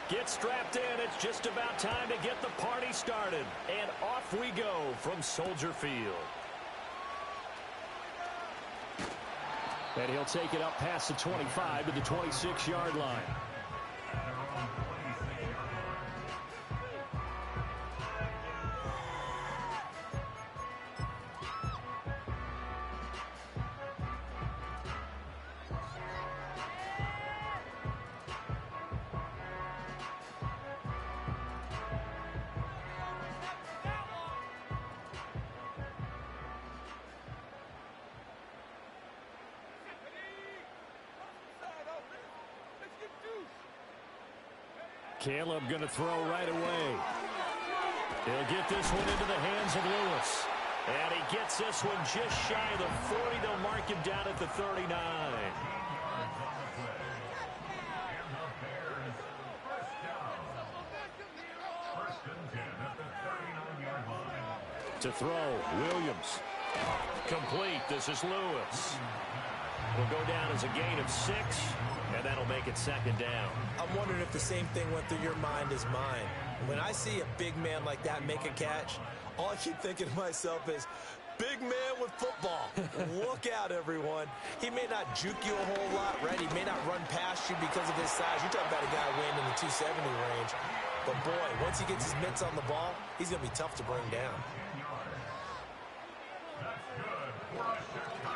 Get strapped in. It's just about time to get the party started. And off we go from Soldier Field. And he'll take it up past the 25 to the 26-yard line. Caleb going to throw right away. He'll get this one into the hands of Lewis. And he gets this one just shy of the 40. They'll mark him down at the 39. To throw, Williams. Complete. This is Lewis. Will go down as a gain of 6. And that'll make it second down. I'm wondering if the same thing went through your mind as mine. When I see a big man like that make a catch, all I keep thinking to myself is, big man with football. Look out, everyone. He may not juke you a whole lot, right? He may not run past you because of his size. You're talking about a guy weighing in the 270 range. But, boy, once he gets his mitts on the ball, he's going to be tough to bring down.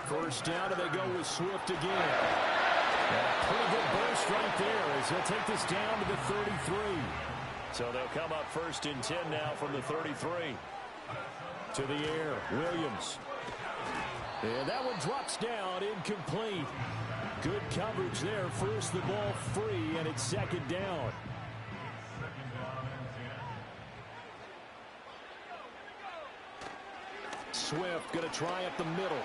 First down, and they go with Swift again. And a pretty good burst right there as he'll take this down to the 33. So they'll come up first and 10 now from the 33. To the air, Williams. And that one drops down, incomplete. Good coverage there. First the ball free, and it's second down. Swift going to try up the middle.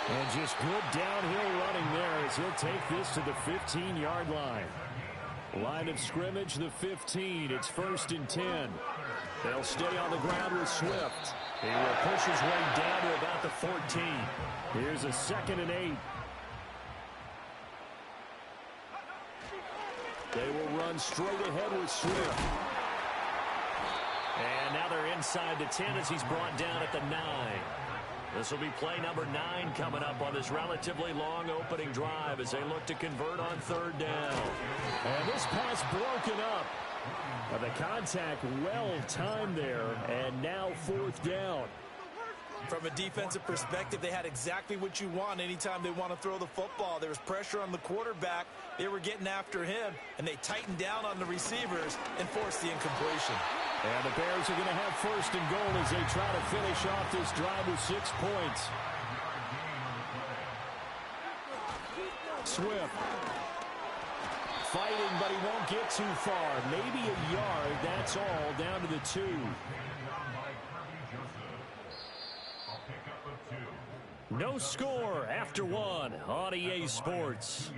And just good downhill running there as he'll take this to the 15-yard line. Line of scrimmage, the 15. It's first and 10. They'll stay on the ground with Swift. He will push his way down to about the 14. Here's a second and 8. They will run straight ahead with Swift. And now they're inside the 10 as he's brought down at the 9. This will be play number 9 coming up on this relatively long opening drive as they look to convert on third down. And this pass broken up. But the contact well timed there, and now fourth down. From a defensive perspective, they had exactly what you want anytime they want to throw the football. There was pressure on the quarterback. They were getting after him, and they tightened down on the receivers and forced the incompletion. And the Bears are going to have first and goal as they try to finish off this drive with 6 points. Swift. Fighting, but he won't get too far. Maybe a yard, that's all, down to the 2. No score after 1 on EA Sports.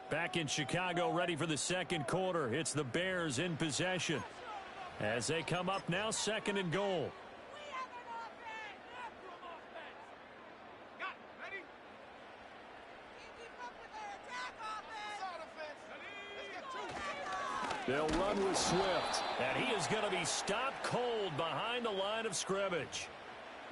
Back in Chicago, ready for the second quarter. It's the Bears in possession. As they come up now, second and goal. They'll run with Swift, and he is going to be stopped cold behind the line of scrimmage.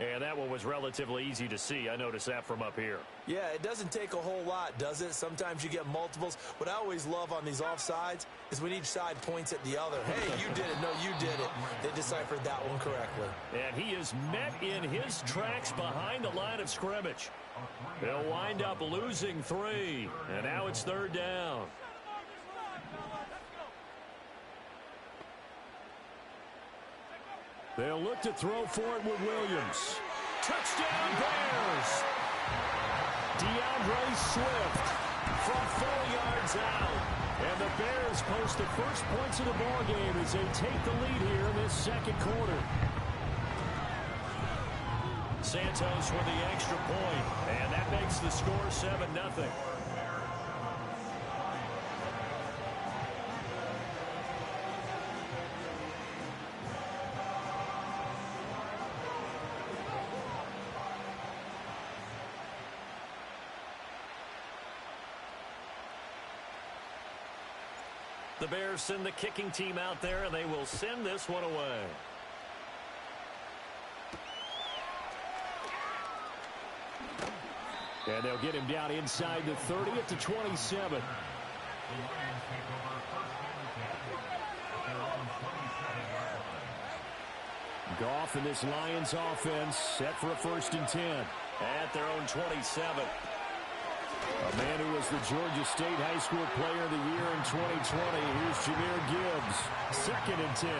And that one was relatively easy to see. I noticed that from up here. Yeah, it doesn't take a whole lot, does it? Sometimes you get multiples. What I always love on these offsides is when each side points at the other. Hey, you did it. No, you did it. They deciphered that one correctly. And he is met in his tracks behind the line of scrimmage. They'll wind up losing 3. And now it's third down. They'll look to throw for it with Williams. Touchdown Bears! DeAndre Swift from 4 yards out. And the Bears post the first points of the ball game as they take the lead here in this second quarter. Santos with the extra point, and that makes the score 7-0. The Bears send the kicking team out there, and they will send this one away. And they'll get him down inside the 30 at the 27. Goff and this Lions offense set for a 1st and 10 at their own 27. A man who was the Georgia State High School Player of the Year in 2020. Here's Jahmyr Gibbs, 2nd and 10.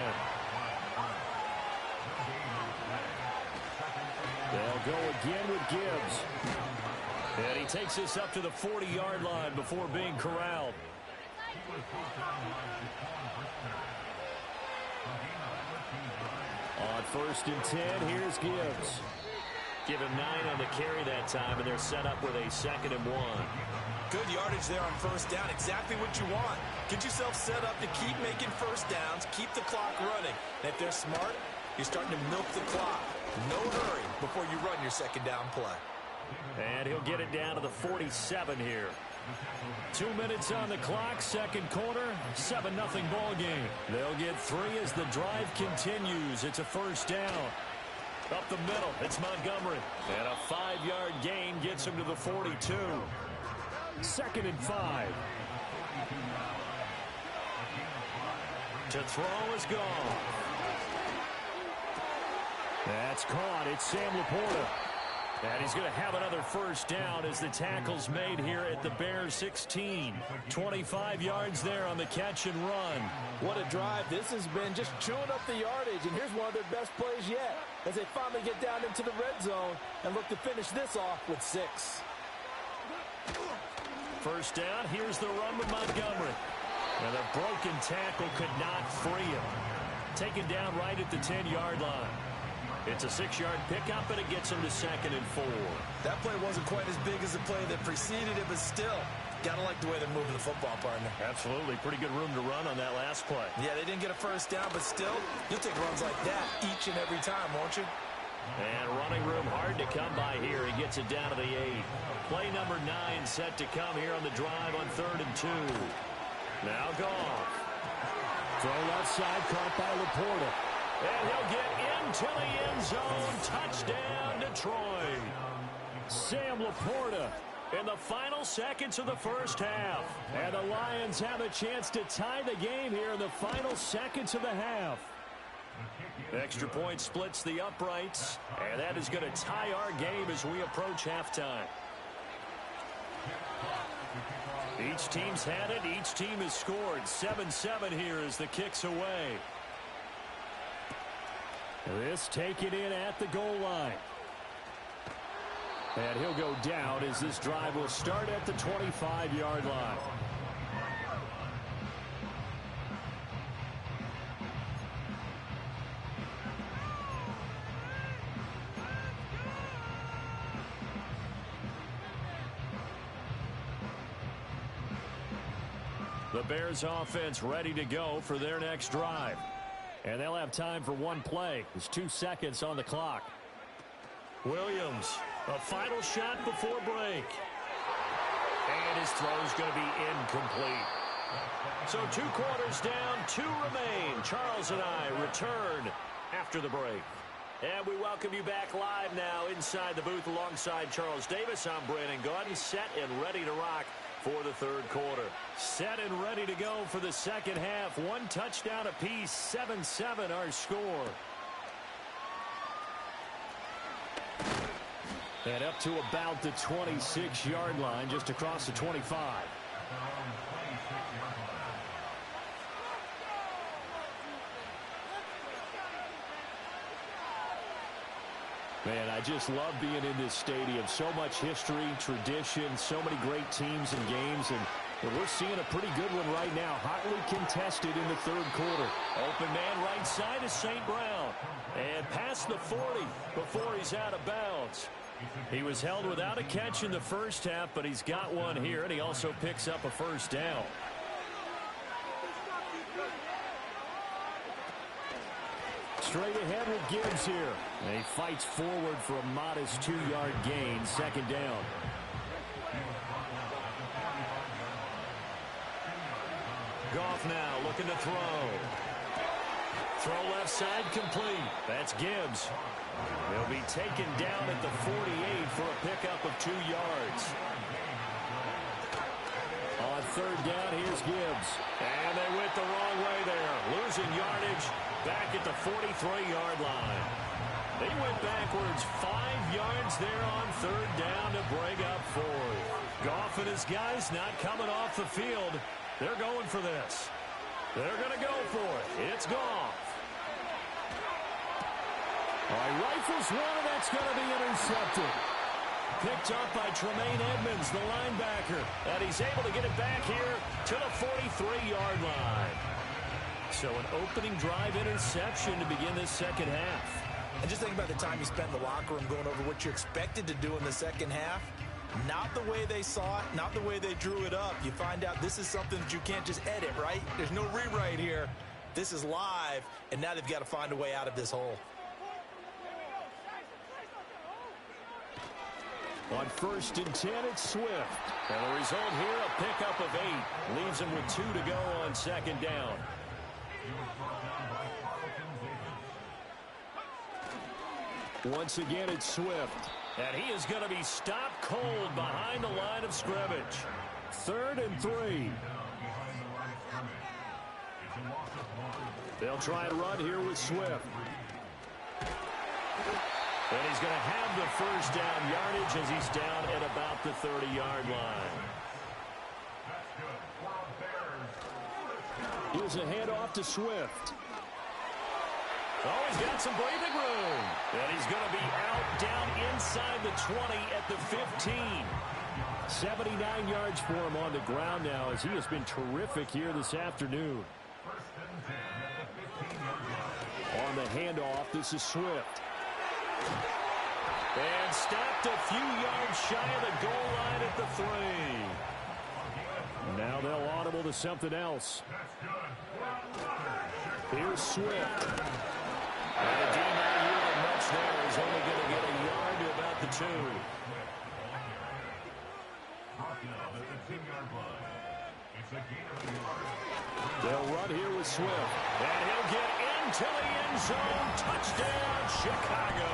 They'll go again with Gibbs. And he takes this up to the 40-yard line before being corralled. On 1st and 10, here's Gibbs. Give him 9 on the carry that time, and they're set up with a 2nd and 1. Good yardage there on 1st down. Exactly what you want. Get yourself set up to keep making 1st downs, keep the clock running. And if they're smart, you're starting to milk the clock. No hurry before you run your 2nd down play. And he'll get it down to the 47 here. 2 minutes on the clock, 2nd quarter, 7-0 ball game. They'll get 3 as the drive continues. It's a 1st down. Up the middle, it's Montgomery. And a 5-yard gain gets him to the 42. 2nd and 5. To throw is gone. That's caught. It's Sam Laporta. And he's going to have another 1st down as the tackle's made here at the Bears 16. 25 yards there on the catch and run. What a drive this has been, just chewing up the yardage. And here's one of their best plays yet as they finally get down into the red zone and look to finish this off with 6. 1st down, here's the run with Montgomery. And the broken tackle could not free him. Taken down right at the 10-yard line. It's a 6-yard pickup, and it gets him to 2nd and 4. That play wasn't quite as big as the play that preceded it, but still, gotta like the way they're moving the football, partner. Absolutely. Pretty good room to run on that last play. Yeah, they didn't get a 1st down, but still, you'll take runs like that each and every time, won't you? And running room hard to come by here. He gets it down to the 8. Play number 9 set to come here on the drive on 3rd and 2. Now Goff. Throw left side, caught by Laporta. And he'll get into the end zone. Touchdown, Detroit. Sam Laporta in the final seconds of the 1st half. And the Lions have a chance to tie the game here in the final seconds of the half. Extra point splits the uprights. And that is going to tie our game as we approach halftime. Each team's had it. Each team has scored. 7-7 here as the kick's away. This taken in at the goal line. And he'll go down as this drive will start at the 25-yard line. The Bears offense ready to go for their next drive. And they'll have time for one play. There's 2 seconds on the clock. Williams, a final shot before break. And his throw's going to be incomplete. So 2 quarters down, 2 remain. Charles and I return after the break. And we welcome you back live now inside the booth alongside Charles Davis. I'm Brandon Gaudin, set and ready to rock for the 3rd quarter. Set and ready to go for the 2nd half. 1 touchdown apiece, 7-7 our score. And up to about the 26-yard line, just across the 25. Man, I just love being in this stadium. So much history, tradition, so many great teams and games. And we're seeing a pretty good one right now. Hotly contested in the 3rd quarter. Open man right side is St. Brown. And past the 40 before he's out of bounds. He was held without a catch in the 1st half, but he's got one here, and he also picks up a 1st down. Straight ahead with Gibbs here. And he fights forward for a modest 2-yard gain, 2nd down. Goff now looking to throw. Throw left side complete. That's Gibbs. He'll be taken down at the 48 for a pickup of 2 yards. On third down, here's Gibbs. And they went the wrong way there. Losing yardage back at the 43-yard line. They went backwards 5 yards there on third down to bring up 4th. Goff and his guys not coming off the field. They're going for this. They're going to go for it. It's Goff. All right, rifles one, and that's going to be intercepted. Picked up by Tremaine Edmonds, the linebacker. And he's able to get it back here to the 43-yard line. So an opening drive interception to begin this second half. And just think about the time you spent in the locker room going over what you expected to do in the second half. Not the way they saw it, not the way they drew it up. You find out this is something that you can't just edit, right? There's no rewrite here. This is live, and now they've got to find a way out of this hole. On 1st and 10, it's Swift. And the result here, a pickup of 8. Leaves him with 2 to go on second down. Once again, it's Swift. And he is going to be stopped cold behind the line of scrimmage. 3rd and 3. They'll try and run here with Swift. And he's going to have the first down yardage as he's down at about the 30-yard line. Here's a handoff to Swift. Oh, he's got some breathing room. And he's going to be out down inside the 20 at the 15. 79 yards for him on the ground now as he has been terrific here this afternoon. On the handoff, this is Swift. And stopped a few yards shy of the goal line at the 3. Now they'll audible to something else. Here's Swift. And the D not yielding much there. He's only going to get a yard to about the 2. They'll run here with Swift. And he'll get into the end zone. Touchdown, Chicago.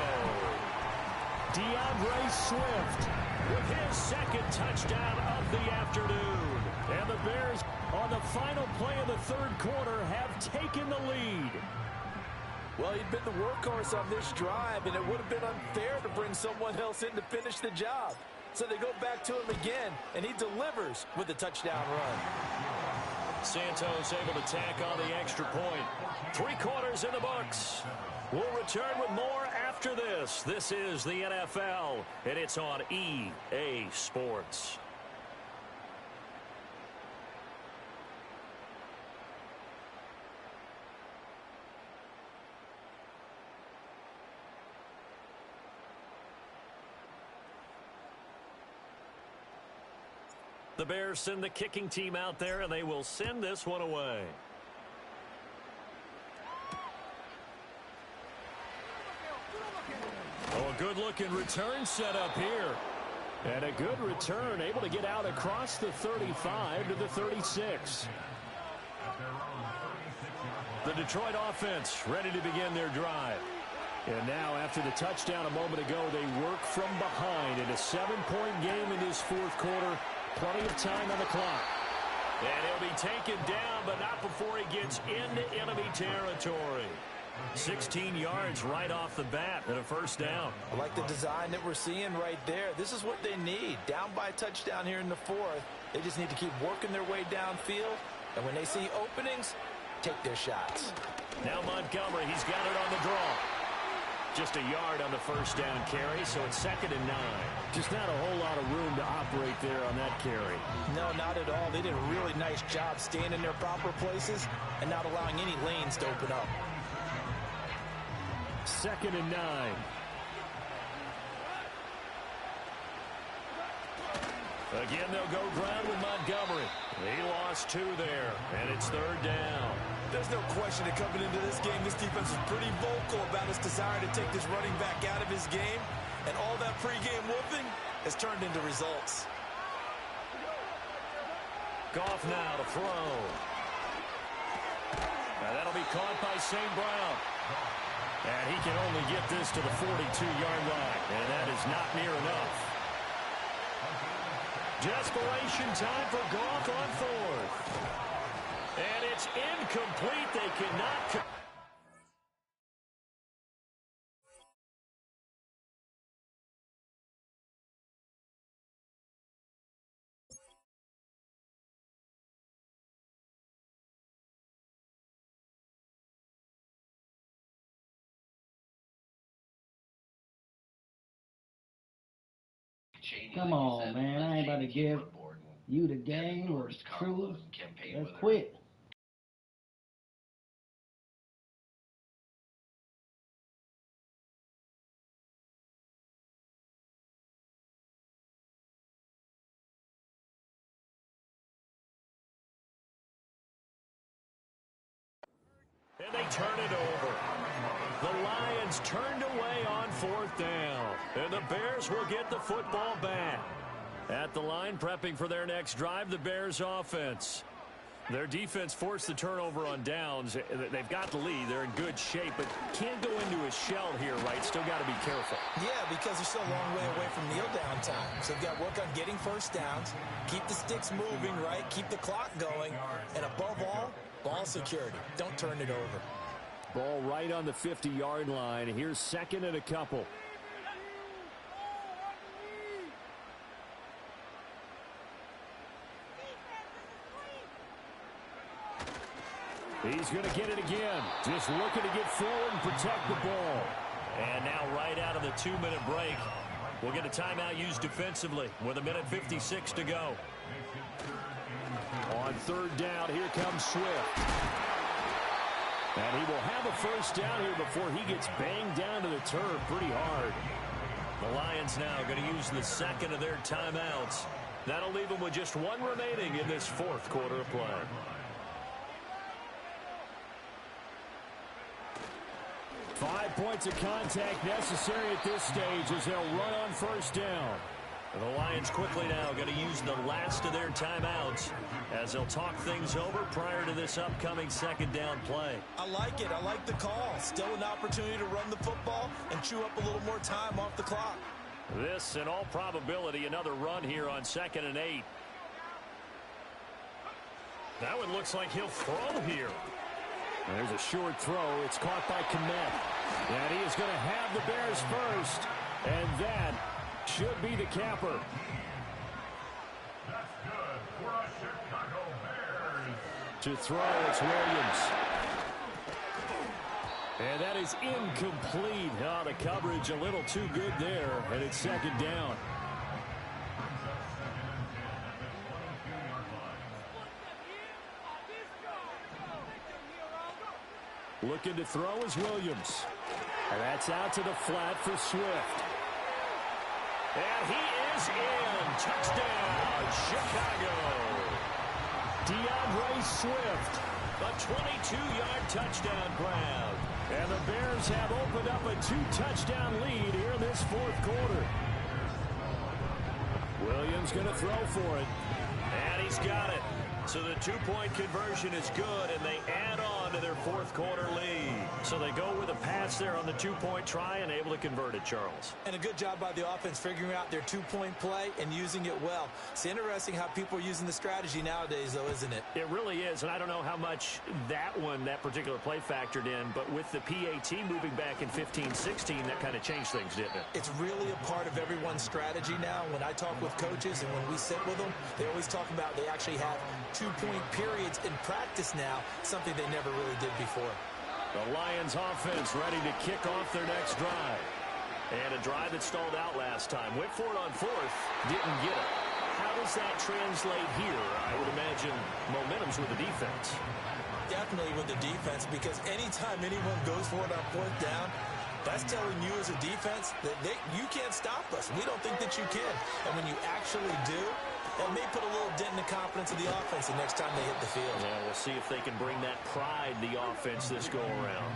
DeAndre Swift with his second touchdown of the afternoon. And the Bears, on the final play of the third quarter, have taken the lead. Well, he'd been the workhorse on this drive, and it would have been unfair to bring someone else in to finish the job. So they go back to him again, and he delivers with a touchdown run. Santos able to tack on the extra point. 3 quarters in the books. We'll return with more after this. This is the NFL, and it's on EA Sports. The Bears send the kicking team out there, and they will send this one away. Oh, a good-looking return set up here. And a good return, able to get out across the 35 to the 36. The Detroit offense ready to begin their drive. And now, after the touchdown a moment ago, they work from behind in a 7-point game in this fourth quarter. Plenty of time on the clock. And he'll be taken down, but not before he gets into enemy territory. 16 yards right off the bat and a first down. I like the design that we're seeing right there. This is what they need. Down by a touchdown here in the 4th. They just need to keep working their way downfield. And when they see openings, take their shots. Now Montgomery, he's got it on the draw. Just a yard on the first down carry, so it's 2nd and 9. Just not a whole lot of room to operate there on that carry. No, not at all. They did a really nice job staying in their proper places and not allowing any lanes to open up. 2nd and 9. Again, they'll go ground with Montgomery. He lost 2 there, and it's 3rd down. There's no question that coming into this game, this defense is pretty vocal about its desire to take this running back out of his game, and all that pregame whooping has turned into results. Goff now to throw. That'll be caught by St. Brown. And he can only get this to the 42-yard line. And that is not near enough. Desperation time for Goff on fourth. And it's incomplete. They cannot... Come on, man. I ain't about to give you the game or the truth. Let's quit. And they turn it over. The Lions turned away on fourth down. And the Bears will get the football back. At the line, prepping for their next drive, the Bears offense. Their defense forced the turnover on downs. They've got the lead. They're in good shape, but can't go into a shell here, right? Still got to be careful. Yeah, because they're still a long way away from kneel down time. So they've got to work on getting first downs, keep the sticks moving, right? Keep the clock going. And above all, ball security. Don't turn it over. Ball right on the 50-yard line. Here's second and a couple. He's going to get it again. Just looking to get forward and protect the ball. And now right out of the 2-minute break, we'll get a timeout used defensively with 1:56 to go. On third down, here comes Swift. And he will have a first down here before he gets banged down to the turf pretty hard. The Lions now going to use the second of their timeouts. That'll leave them with just one remaining in this fourth quarter of play. 5 points of contact necessary at this stage as they'll run on first down. And the Lions quickly now going to use the last of their timeouts as they'll talk things over prior to this upcoming second down play. I like it. I like the call. Still an opportunity to run the football and chew up a little more time off the clock. This, in all probability, another run here on 2nd and 8. That one looks like he'll throw here. There's a short throw. It's caught by Kmet. And he is going to have the Bears first. And that should be the capper. That's good for a Chicago Bears. To throw, it's Williams. And that is incomplete. Oh, the coverage a little too good there. And it's second down. Looking to throw is Williams. And that's out to the flat for Swift. And he is in. Touchdown, Chicago. DeAndre Swift, a 22-yard touchdown grab. And the Bears have opened up a 2-touchdown lead here in this fourth quarter. Williams going to throw for it. And he's got it. So the 2-point conversion is good, and they add on to their fourth quarter lead. So they go with a pass there on the 2-point try and able to convert it, Charles. And a good job by the offense figuring out their 2-point play and using it well. It's interesting how people are using the strategy nowadays, though, isn't it? It really is, and I don't know how much that particular play factored in, but with the PAT moving back in 15-16, that kind of changed things, didn't it? It's really a part of everyone's strategy now. When I talk with coaches and when we sit with them, they always talk about they actually have 2-point periods in practice now, something they never really did before. The Lions offense ready to kick off their next drive. And a drive that stalled out last time. Went for it on fourth, didn't get it. How does that translate here? I would imagine momentum's with the defense. Definitely with the defense, because anytime anyone goes for it on fourth down, that's telling you as a defense that you can't stop us. We don't think that you can. And when you actually do, that may put a little dent in the confidence of the offense the next time they hit the field. Yeah, we'll see if they can bring that pride to the offense this go-around.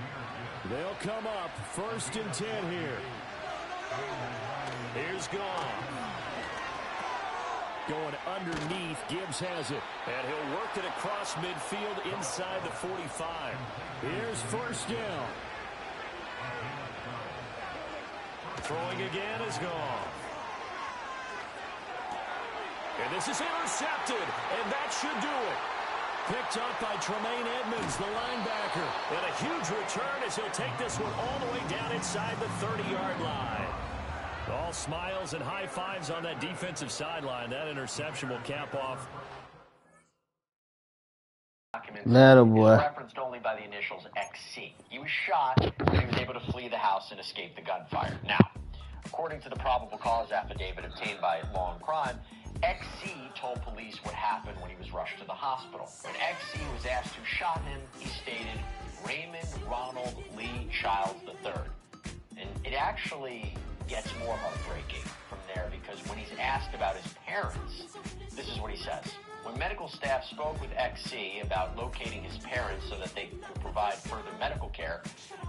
They'll come up 1st and 10 here. Here's Goff. Going underneath, Gibbs has it. And he'll work it across midfield inside the 45. Here's first down. Throwing again is gone. And this is intercepted, and that should do it. Picked up by Tremaine Edmonds, the linebacker. And a huge return as he'll take this one all the way down inside the 30-yard line. All smiles and high fives on that defensive sideline. That interception will cap off. Little boy. Referenced only by the initials XC. He was shot, but he was able to flee the house and escape the gunfire. Now, according to the probable cause affidavit obtained by Law and Crime, XC told police what happened when he was rushed to the hospital. When XC was asked who shot him, he stated Raymond Ronald Lee Childs III. And it actually gets more heartbreaking from there, because when he's asked about his parents, this is what he says. When medical staff spoke with XC about locating his parents so that they could provide further medical care,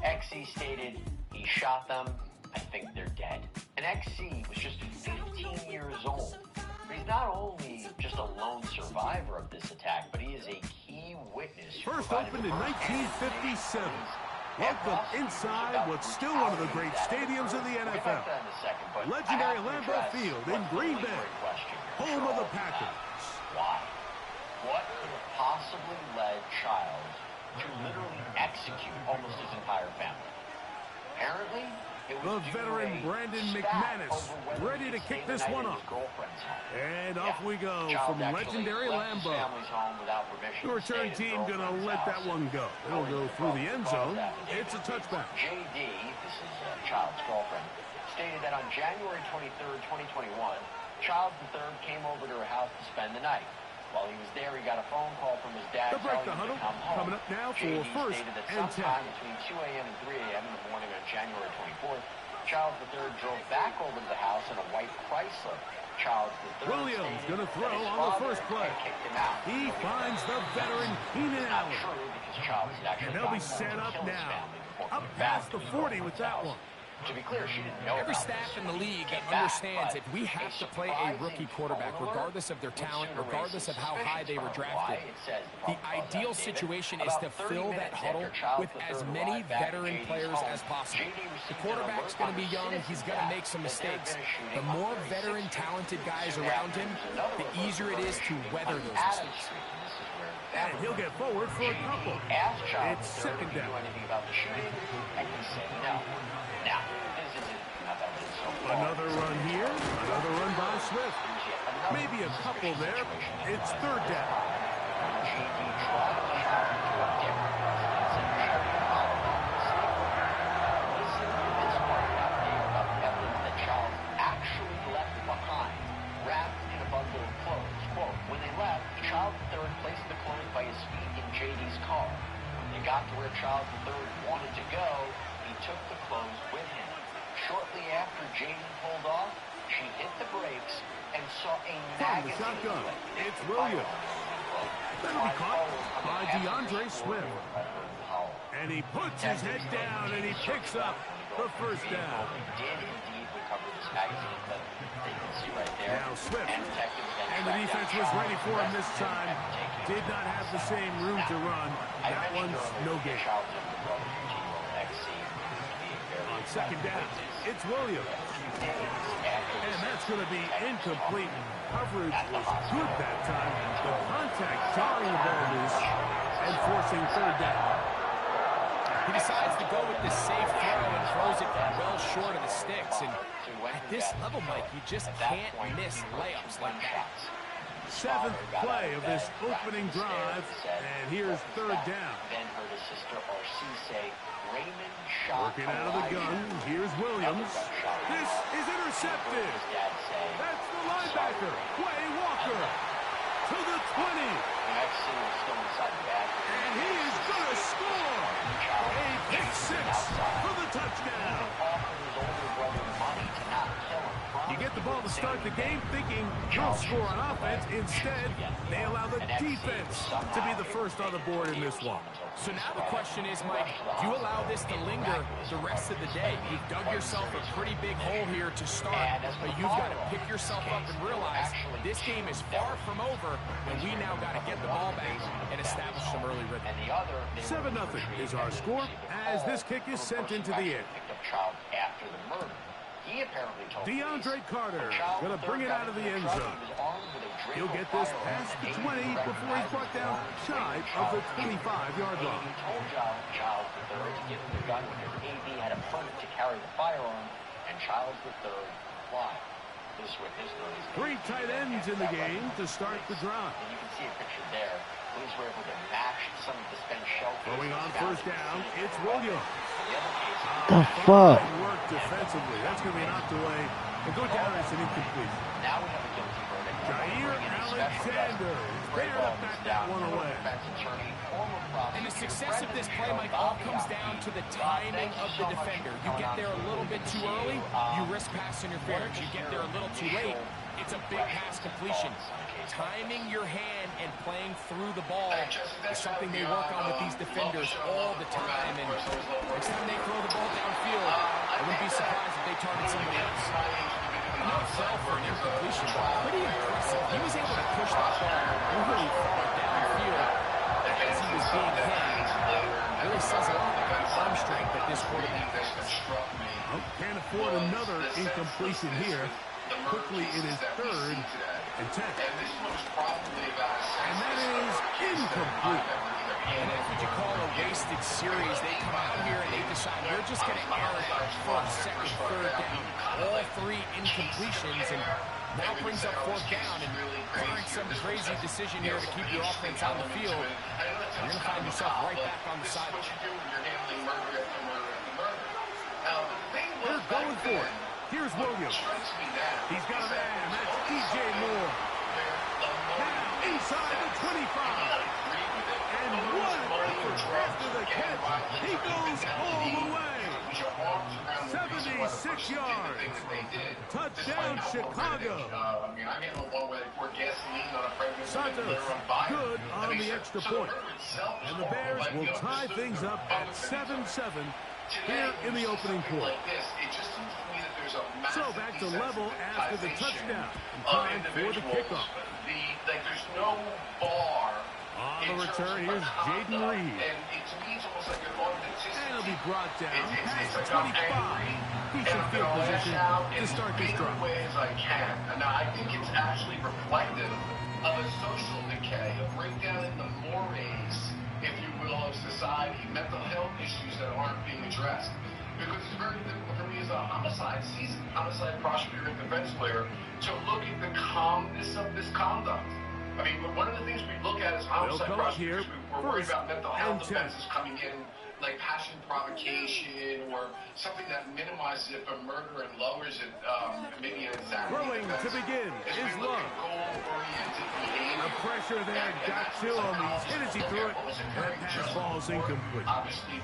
XC stated he shot them. I think they're dead. And XC was just 15 years old. But he's not only just a lone survivor of this attack, but he is a key witness. First opened in 1957. Welcome inside what's still one of the great stadiums in the NFL. Legendary Lambeau Field in Green Bay, home of the Packers. Why? What could have possibly led Childs to literally execute almost his entire family? Apparently, it was the veteran Brandon McManus ready to kick this one off. And off we go from legendary Lambeau. The return team going to let that one go. It'll go through the end zone. It's a touchback. JD, this is Childs' girlfriend, stated that on January 23rd, 2021, Childs III came over to her house to spend the night. While he was there, he got a phone call from his dad telling him to come home. Coming up now for JD first stated that and 10. sometime between 2 a.m. and 3 a.m. in the morning on January 24th, Childs III drove back over to the house in a white Chrysler. Childs III Williams going to throw on the first play. He finds the veteran Keenan Allen. And they'll be set up now. Up past the 40 with that one. To be clear, she didn't know. Every staff in the league understands if we have to play a rookie quarterback, regardless of their talent, regardless of how high they were drafted, the ideal situation is to fill that huddle with as many veteran players as possible. The quarterback's going to be young. He's going to make some mistakes. The more veteran, talented guys around him, the easier it is to weather those mistakes. And he'll get forward for a couple. It's second down. Another run here, another run by Swift. Maybe a couple there. It's third down. Got to where Childs III wanted to go, he took the clothes with him. Shortly after JD pulled off, she hit the brakes and saw a magazine. From the shotgun, it's Williams. That'll be caught by DeAndre Swift. And he puts his head down and he picks up the first down. Did indeed recover this magazine clip. They can see right there. Now Swift. And the defense was ready for him this time. Did not have the same room to run. That one's no gain. On second down, it's Williams. And that's going to be incomplete. Coverage was good that time. The contact jarring the ball loose and forcing third down. He decides to go with this safe throw and throws it well short of the sticks. And at this level, Mike, you just can't miss layups like that. Seventh play of this opening drive, and here's third down. Working out of the gun, here's Williams. This is intercepted. That's the linebacker, Quay Walker, to the 20. And he is going to score. A pick six for the touchdown. You get the call to start the game, thinking they'll score on offense. Instead, they allow the defense to be the first on the board in this one. So now the question is, Mike, do you allow this to linger the rest of the day? You've dug yourself a pretty big hole here to start, but you've got to pick yourself up and realize this game is far from over, and we now got to get the ball back and establish some early rhythm. 7-0 is our score as this kick is sent into the air. DeAndre Carter going to bring it out of the end zone. He'll get this past the 20 before he's brought down shy of the 25-yard line. Childs III to give him the gun because AB had a permit to carry the firearm, and Childs III fly. This with his 3 tight ends in the game to start the drive. And you can see a picture there. Blues were able to match some of the spent shell. Going on first down, it's Williams. The fuck? Work defensively. That's going to be knocked away. And go down as an incomplete. Now we have a guilty verdict. Jair Alexander is there to back that one away. And the success of this play, Mike, all comes down to the timing of the defender. You get there a little bit too early, you risk pass interference. You get there a little too late, it's a big pass completion. Timing your hand and playing through the ball is something they work on with these defenders all the time. And next time they throw the ball downfield, I wouldn't be surprised if they target somebody else. Not fell for an incompletion, but pretty impressive. He was able to push that ball really far downfield as he was being hit. Really says a lot about the arm strength that this quarterback has. Oh, can't afford another incompletion here. Quickly, it is 3rd and 10. And that is incomplete. And that's what you call a wasted series. They come out here and they decide we're just going to air it first, second, third down. All 3 incompletions, and now brings up 4th down and find some crazy decision here to keep your offense on the field. You're going to find yourself right back on the sideline. They're going for it. Here's Williams. He's got a man. That's DJ Moore. Now inside the 25. And one after the catch. He goes all the way. 76 yards. Touchdown, Chicago. Santos good on the extra point. And the Bears will tie things up at 7-7 here in the opening quarter. So back to level after the touchdown. Time for the kickoff. There's no bar. On the return, here's Jaden Reed. And he'll be brought down past the 25. Decent field position to start this drive. And I think it's actually reflective of a social decay, a breakdown in the mores, if you will, of society, mental health issues that aren't being addressed. Because it's very difficult for me as a homicide prosecutor and defense lawyer to look at the calmness of this conduct. I mean, one of the things we look at as homicide prosecutors, we're worried about mental health offenses coming in, like passion provocation or something that minimizes it for murder and lowers it, maybe an insanity. Throwing to begin is Love. The pressure there got to him. He's hit as he threw it. That pass ball's incomplete. Obviously,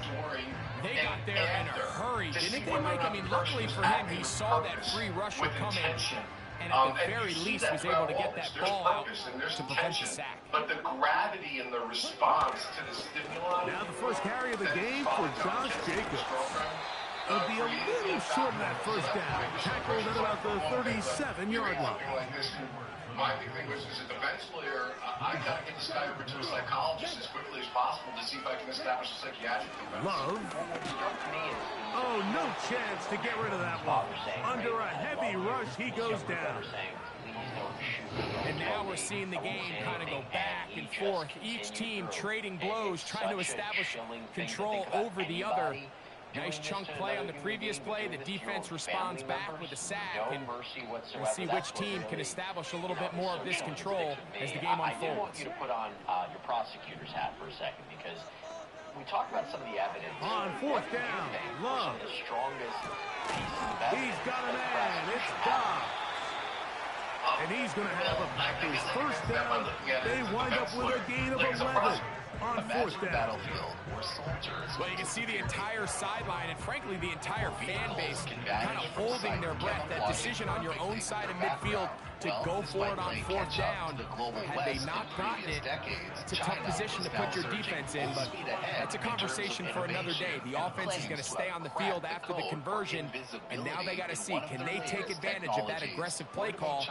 they got there in a hurry, didn't they, Mike? I mean, luckily for him, he saw that free rusher coming. And at the very least was able to get that ball out to prevent the sack. But the gravity and the response to the stimuli. Now the first carry of the game for Josh Jacobs. It'll be a little short of that first down. Tackled at about the 37-yard line. My big thing was, as a defense player, I got to get this guy over to a psychologist as quickly as possible to see if I can establish a psychiatric defense. Love. Oh, no chance to get rid of that one. Under a heavy rush, he goes down. And now we're seeing the game kind of go back and forth. Each team trading blows, trying to establish control over the other. Nice chunk play on the previous play. The defense responds back with a sack, and we'll see which team can establish a little bit more of this control as the game unfolds. I do want you to put on your prosecutor's hat for a second, because we talked about some of the evidence. On 4th down, Love. The strongest pieces of evidence. He's got a man. It's Dobbs. And he's going to have a Packers first down. They wind up with a gain of 11 on fourth down. Well, you can see the entire sideline and, frankly, the entire fan base kind of holding their breath. That decision on your own side of midfield to go for it on fourth down, had they not gotten it, it's a tough position to put your defense in, but that's a conversation for another day. The offense is going to stay on the field after the conversion, and now they got to see, can they take advantage of that aggressive play call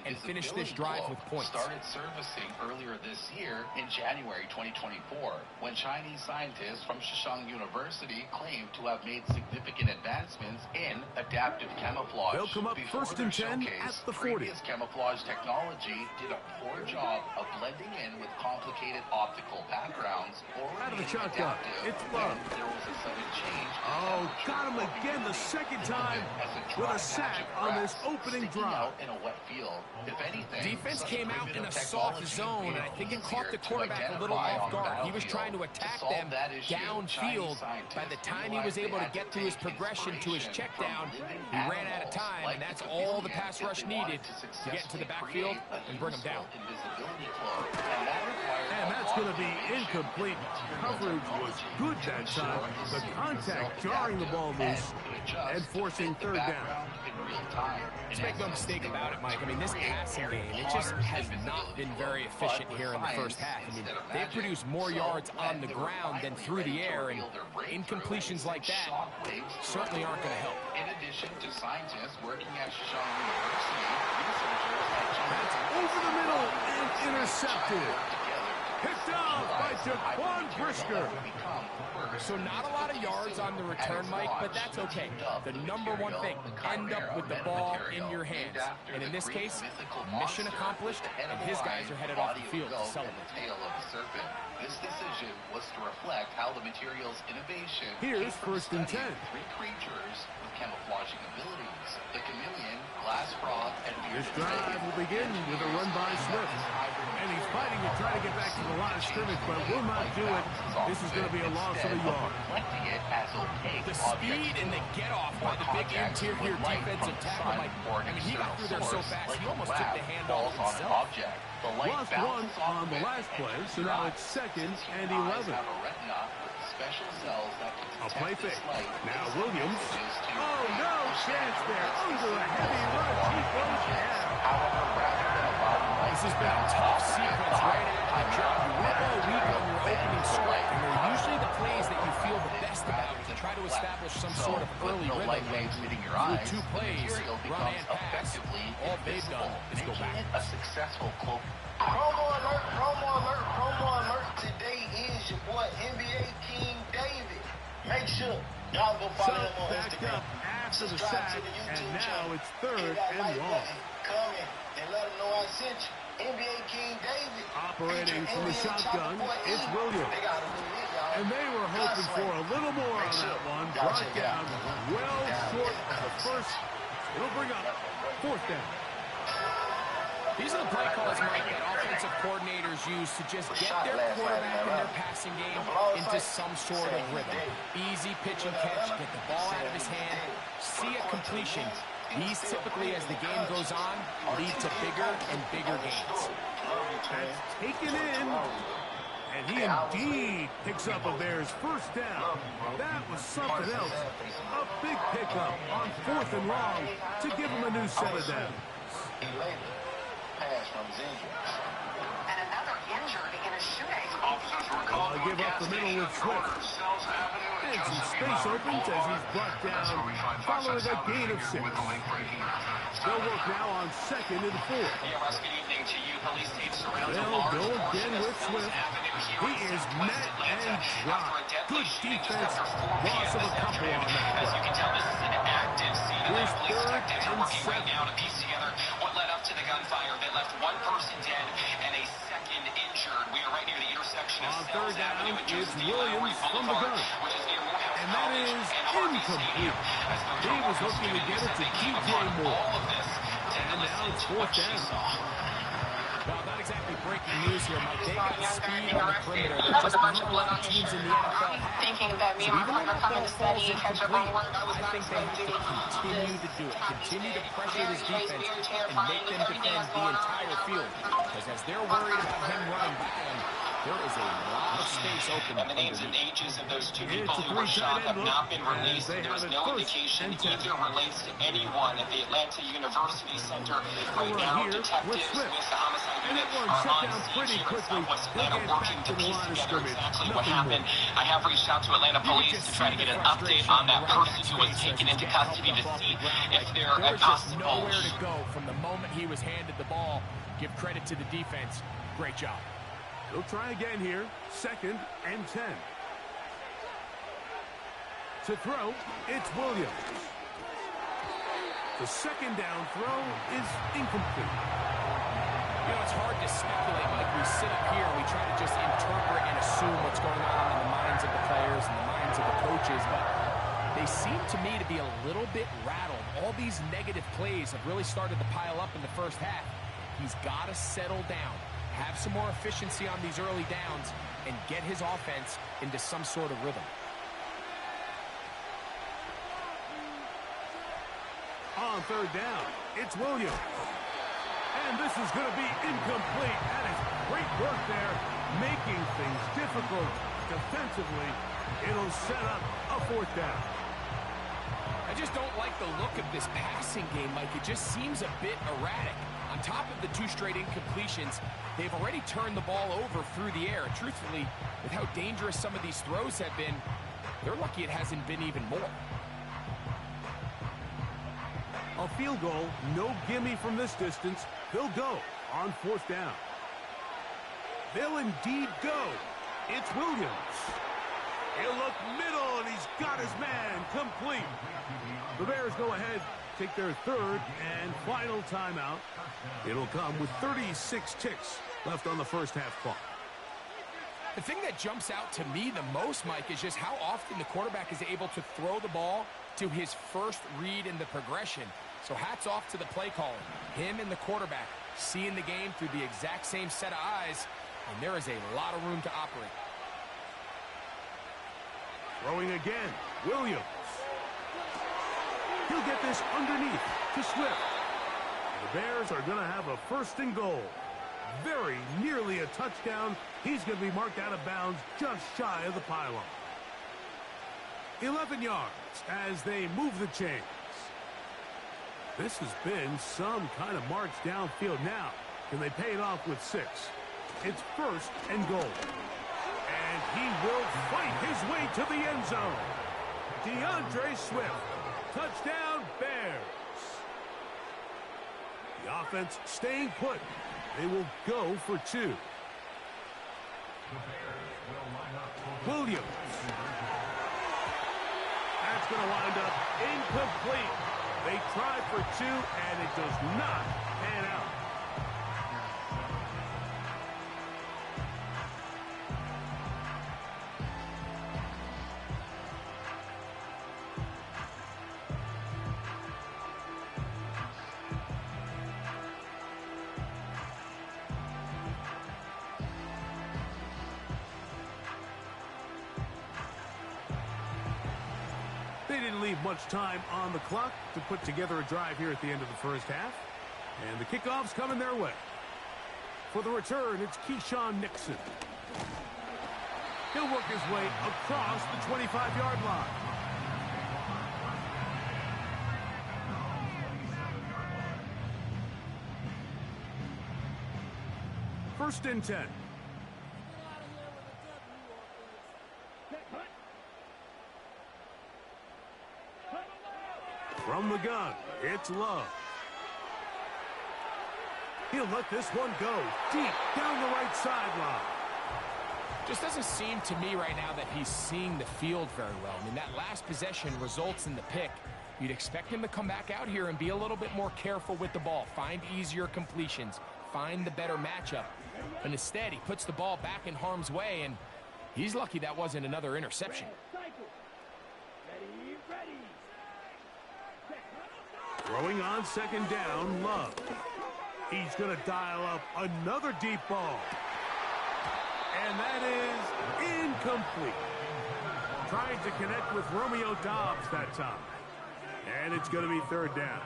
and finish this drive with points? Started servicing earlier this year in January 2024, when Chinese scientists from Shishan University claimed to have made significant advancements in adaptive camouflage. They'll come up first and 10 at the 40. Camouflage technology did a poor job of blending in with complicated optical backgrounds. Out of the shotgun, it's Love. There was a sudden change. Oh, got him again the second time with a sack on this opening drive. In a wet field. If anything, defense came out in a soft zone, and I think it caught the quarterback a little off guard. He was trying to attack them downfield. By the time he was able to get through his progression to his check down, he ran out of time, and that's all the pass rush needed to get into the backfield and bring him down. And that's going to be incomplete. Coverage was good that time. The contact jarring the ball loose and forcing third down. Let's make no mistake about it, Mike. I mean, this passing game, it just has not been very efficient here in the first half. I mean, they've produced more yards on the ground than through the air, and incompletions like that certainly aren't going to help. In addition to scientists working at Shishan University, researchers that's over the middle and intercepted. Picked off by Jaquan Brisker. So not a lot of yards on the return, Mike, but that's okay. The number one thing, end up with the ball in your hands. And in this case, mission accomplished, and his guys are headed off the field to celebrate. This decision was to reflect how the material's innovation Here's first and 10. Three creatures with camouflaging abilities. The chameleon, glass frog, and this drive will begin with a run by Swift. And he's fighting to try to get back to the line of scrimmage, but will not do it. This is going to be a loss of a yard. The speed and the get-off by the big interior defensive tackle, Mike. I mean, he got through there so fast, he almost took the handoff himself. Lost one on the last play, so now it's second and 11. A play fake. Now Williams. Oh, no chance there. Under a heavy rush. He goes down. This has been a tough sequence right after the jump. You went all week on your opening strike, and they're usually the plays that you feel the best about to try to establish some sort of early rhythm. Through two plays, run and pass, all they've done is go back. A successful quote. Promo alert, promo alert, promo alert. Today is your boy NBA King David. Make sure y'all go follow him on backed Instagram. Up after the sack, and now it's third and long. Come in and let him know I sent you. NBA King David. Operating from the shotgun, it's Williams. And they were hoping for a little more on that one. Brought down well short of the first. It'll bring up fourth down. These are the play calls, Mike, that offensive coordinators use to just get their quarterback and their passing game into some sort of rhythm. Easy pitch and catch, get the ball out of his hand, see a completion. These typically, as the game goes on, lead to bigger and bigger gains. That's taken in. And he indeed picks up a Bears first down. That was something else. A big pickup on fourth and long to give him a new set of downs. And another injured in a shooting. Give up the middle with Swift. And some space opens as he's brought down following a gain of 6. They'll work now on second and 4. They'll go again with Swift. He is met and dropped. Good defense. Loss of a couple on that play. Here's third and 7. What led up to the gunfire that left one person dead and a second injured. We are right near the intersection of third down is Williams from the gun. And that is incomplete. He was looking to get it to DJ Moore. And now it's fourth down. Well, not exactly breaking news here, Mike. They got speed on the perimeter that just not a lot of teams in the NFL have. Thinking that me So and even my when partner that come ball to falls study, catch up incomplete, on work, I was I not think they have to expecting continue to do it, continue to pressure this defense and make them defend the entire field. Because as they're worried about him running by them, there is a lot of space open And the names and underneath. ages of those two It's people a who were shot have look, not been and released. they There is have it no first indication and 10. either relates to anyone at the Atlanta University Center. Right We're now, here with detectives Swift. with the homicide And unit that one are shut on down scene pretty here in quickly. Southwest They'll Atlanta, get working back to to the piece line of together scrimmage. exactly what Nothing happened. more. I have reached out to Atlanta police to try to get an update on that person who was taken into custody to see if they're There at was just possible. nowhere to go from the moment he was handed the ball. Give credit to the defense. Great job. They'll try again here. 2nd and 10. To throw, it's Williams. The second down throw is incomplete. You know, it's hard to speculate, Mike. We sit up here and we try to just interpret and assume what's going on in the minds of the players and the minds of the coaches, but they seem to me to be a little bit rattled. All these negative plays have really started to pile up in the first half. He's got to settle down, have some more efficiency on these early downs, and get his offense into some sort of rhythm. On 3rd down, it's Williams. And this is going to be incomplete. That is great work there, making things difficult defensively. It'll set up a 4th down. I just don't like the look of this passing game, Mike. It just seems a bit erratic. On top of the 2 straight incompletions, they've already turned the ball over through the air. Truthfully, with how dangerous some of these throws have been, they're lucky it hasn't been even more. A field goal, no gimme from this distance. They'll go on 4th down. They'll indeed go. It's Williams. He'll look middle, and he's got his man complete. The Bears go ahead, take their 3rd and final timeout. It'll come with 36 ticks left on the first half clock. The thing that jumps out to me the most, Mike, is just how often the quarterback is able to throw the ball to his first read in the progression. So hats off to the play caller. Him and the quarterback seeing the game through the exact same set of eyes, and there is a lot of room to operate. Throwing again, Williams. He'll get this underneath to Swift. The Bears are going to have a 1st and goal. Very nearly a touchdown. He's going to be marked out of bounds just shy of the pylon. 11 yards as they move the chains. This has been some kind of march downfield now. Can they pay it off with 6? It's 1st and goal. And he will fight his way to the end zone. DeAndre Swift. Touchdown, Bears. The offense staying put. They will go for 2. Williams. That's going to wind up incomplete. They try for 2, and it does not pan out. They didn't leave much time on the clock to put together a drive here at the end of the first half. And the kickoff's coming their way. For the return, it's Keyshawn Nixon. He'll work his way across the 25-yard line. First and 10. From the gun, it's Love. He'll let this one go deep down the right sideline. Just doesn't seem to me right now that he's seeing the field very well. I mean, that last possession results in the pick. You'd expect him to come back out here and be a little bit more careful with the ball, find easier completions, find the better matchup. But instead, he puts the ball back in harm's way, and he's lucky that wasn't another interception. Throwing on second down, Love. He's going to dial up another deep ball. And that is incomplete. Trying to connect with Romeo Doubs that time. And it's going to be third down.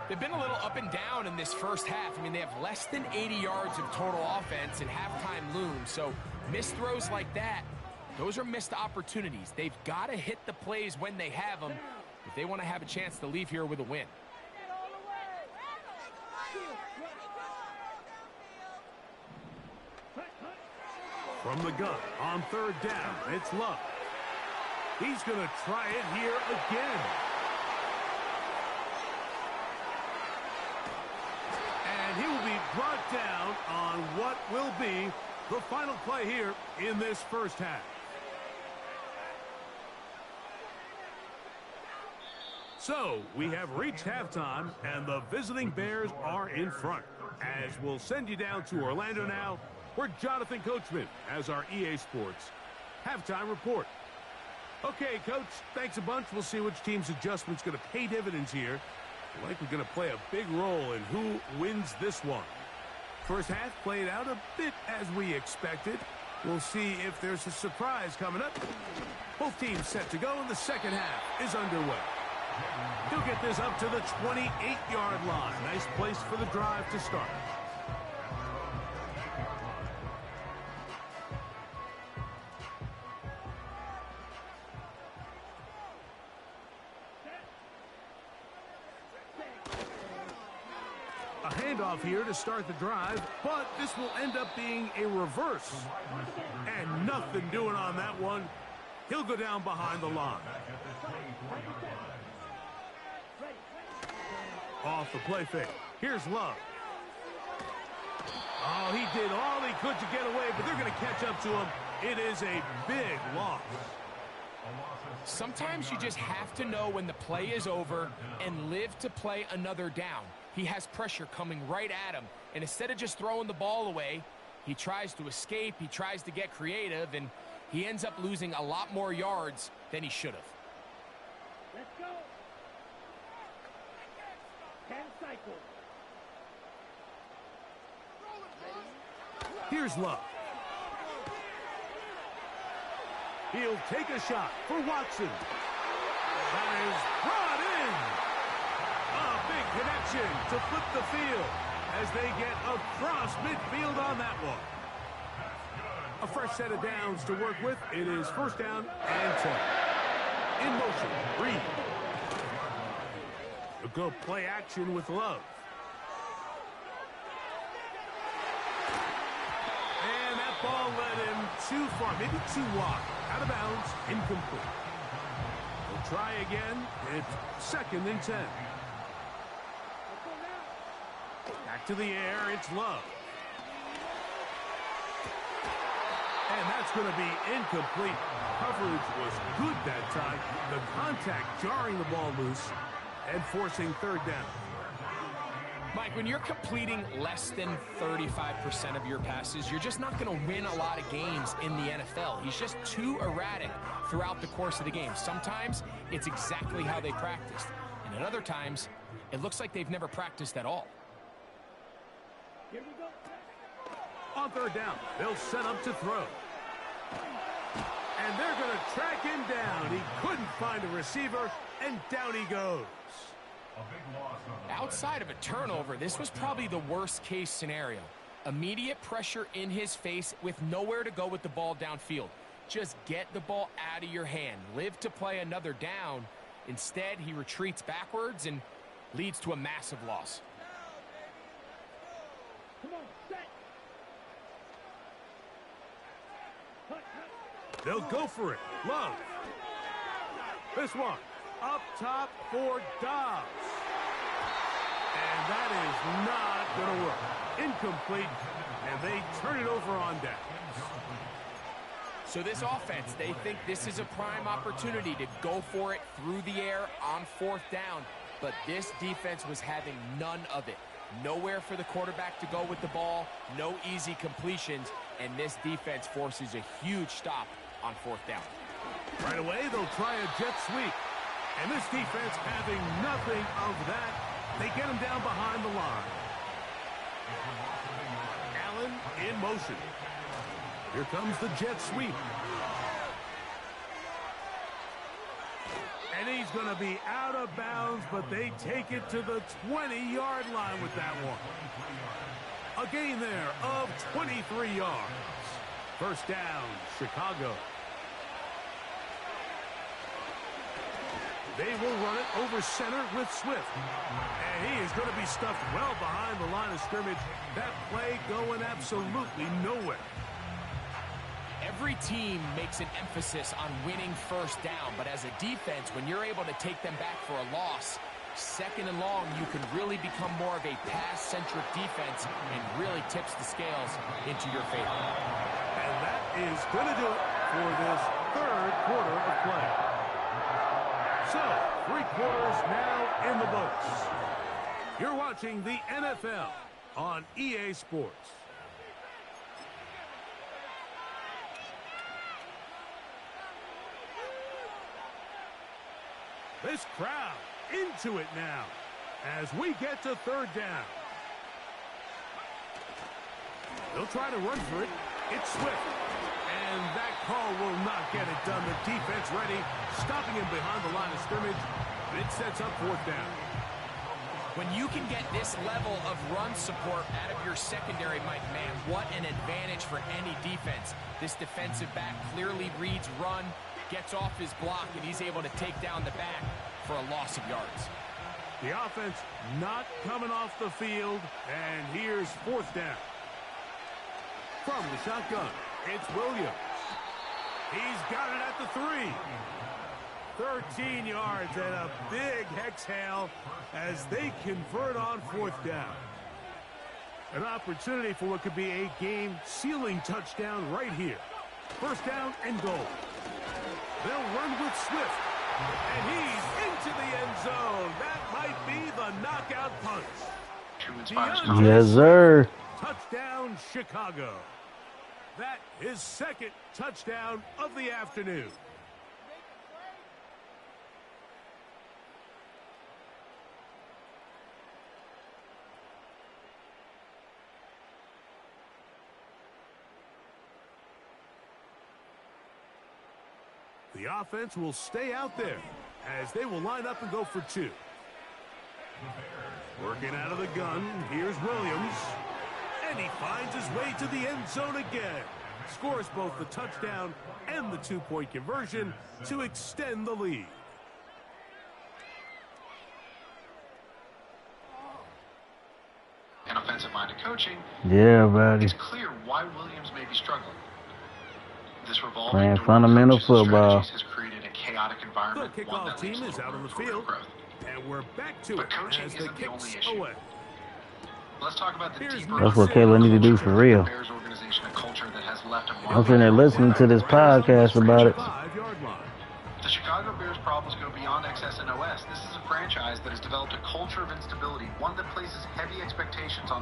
They've been a little up and down in this first half. I mean, they have less than 80 yards of total offense and halftime looms. So missed throws like that, those are missed opportunities. They've got to hit the plays when they have them if they want to have a chance to leave here with a win. From the gun on third down, it's Love. He's going to try it here again. And he will be brought down on what will be the final play here in this first half. So, we have reached halftime, and the visiting Bears are in front. As we'll send you down to Orlando now, where Jonathan Coachman has our EA Sports halftime report. Okay, Coach, thanks a bunch. We'll see which team's adjustment's going to pay dividends here. Likely going to play a big role in who wins this one. First half played out a bit as we expected. We'll see if there's a surprise coming up. Both teams set to go, and the second half is underway. He'll get this up to the 28-yard line. Nice place for the drive to start. A handoff here to start the drive, but this will end up being a reverse. And nothing doing on that one. He'll go down behind the line. Off the play fake. Here's Love. Oh, he did all he could to get away, but they're going to catch up to him. It is a big loss. Sometimes you just have to know when the play is over and live to play another down. He has pressure coming right at him, and instead of just throwing the ball away, he tries to escape, he tries to get creative, and he ends up losing a lot more yards than he should have. Let's go. 10 cycles. Here's Love. He'll take a shot for Watson. That is brought in. A big connection to flip the field as they get across midfield on that one. A fresh set of downs to work with. It is first down and 10. In motion, Reed. He'll go play action with Love. And that ball led him too far, maybe too wide. Out of bounds, incomplete. We'll try again. It's second and 10. Back to the air, it's Love. And that's going to be incomplete. Coverage was good that time. The contact jarring the ball loose and forcing third down. Mike, when you're completing less than 35% of your passes, you're just not going to win a lot of games in the NFL. He's just too erratic throughout the course of the game. Sometimes it's exactly how they practiced. And at other times, it looks like they've never practiced at all. Here we go. On third down, they'll set up to throw. And they're going to track him down. He couldn't find a receiver, and down he goes. Outside of a turnover, this was probably the worst case scenario. Immediate pressure in his face with nowhere to go with the ball downfield. Just get the ball out of your hand. Live to play another down. Instead, he retreats backwards and leads to a massive loss. Come on, set. They'll go for it. Love. This one up top for Dobbs. And that is not going to work. Incomplete, and they turn it over on down. So this offense, they think this is a prime opportunity to go for it through the air on fourth down. But this defense was having none of it. Nowhere for the quarterback to go with the ball, no easy completions, and this defense forces a huge stop on fourth down. Right away, they'll try a jet sweep. And this defense having nothing of that. They get him down behind the line. Allen in motion. Here comes the jet sweep. And he's going to be out of bounds, but they take it to the 20-yard line with that one. A gain there of 23 yards. First down, Chicago. They will run it over center with Swift. And he is going to be stuffed well behind the line of scrimmage. That play going absolutely nowhere. Every team makes an emphasis on winning first down, but as a defense, when you're able to take them back for a loss, second and long, you can really become more of a pass-centric defense and really tips the scales into your favor. And that is going to do it for this third quarter of play. So, 3 quarters now in the books. You're watching the NFL on EA Sports. This crowd into it now as we get to third down. They'll try to run for it. It's Swift. And that call will not get it done. The defense ready, stopping him behind the line of scrimmage. And it sets up fourth down. When you can get this level of run support out of your secondary, Mike, man, what an advantage for any defense. This defensive back clearly reads run, gets off his block, and he's able to take down the back for a loss of yards. The offense not coming off the field, and here's fourth down. From the shotgun, it's Williams. He's got it at the 3. 13 yards and a big exhale as they convert on fourth down. An opportunity for what could be a game-sealing touchdown right here. First down and goal. They'll run with Swift. And he's into the end zone. That might be the knockout punch. Yes, sir. Touchdown, Chicago. That is second touchdown of the afternoon. The offense will stay out there as they will line up and go for 2. Working out of the gun, here's Williams. And he finds his way to the end zone again. Scores both the touchdown and the 2-point conversion to extend the lead. And offensive-minded coaching, Yeah, buddy. it's clear why Williams may be struggling. This revolving Playing door fundamental approach to football. strategies has created a chaotic environment. The one kickoff that leaves team is little out on room the for real field. growth. And we're back to But it coaching as the isn't the only kicks issue. away. Let's talk about the Here's deeper. That's what Kayla need to do for real. Bears organization, a culture that has left a I'm sitting there listening to this podcast about it. 5-yard line. The Chicago Bears' problems go beyond XS and OS. This is a franchise that has developed a culture of instability, one that places heavy expectations on